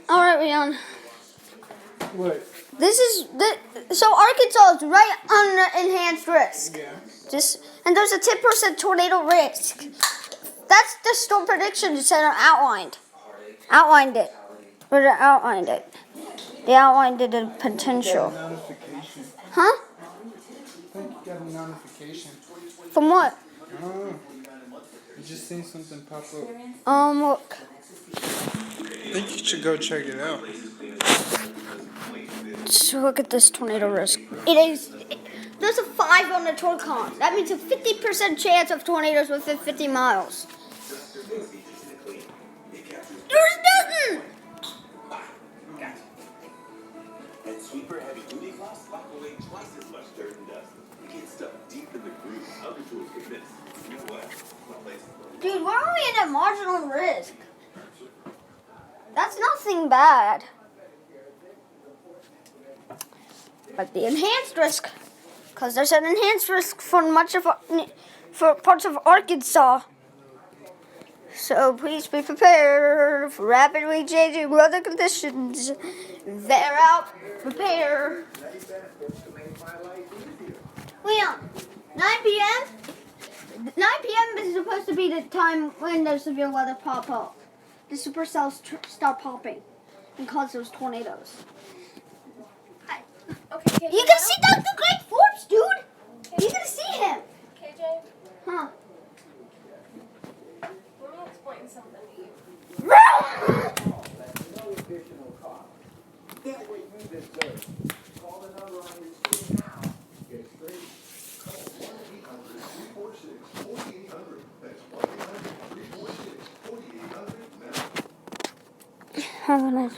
All right, Leon. What? So Arkansas is right under enhanced risk. Yeah. And there's a 10% tornado risk. That's the storm prediction center outlined. Outlined it. Or they outlined it. They outlined it in potential. Notification. Huh? I think you got a notification. From what? I don't know. You just seen something pop up. Look. I think you should go check it out. Just look at this tornado risk. There's a 5 on the Torcon. That means a 50% chance of tornadoes within 50 miles. There's nothing! And sweeper heavy duty gloss lock away twice as much dirt and dust. It gets stuff deep in the groove. Other tools can miss. You know what? Dude, why are we in a marginal risk? That's nothing bad. But the enhanced risk, because there's an enhanced risk for parts of Arkansas. So please be prepared for rapidly changing weather conditions. They're out. Prepare. Leon, 9 p.m. 9 p.m. is supposed to be the time when those severe weather pop up. The supercells start popping and cause those tornadoes. Okay, KJ, You can see Dr. Great Forbes, dude. You can see him. KJ, Huh? let me explain something to you. Have a nice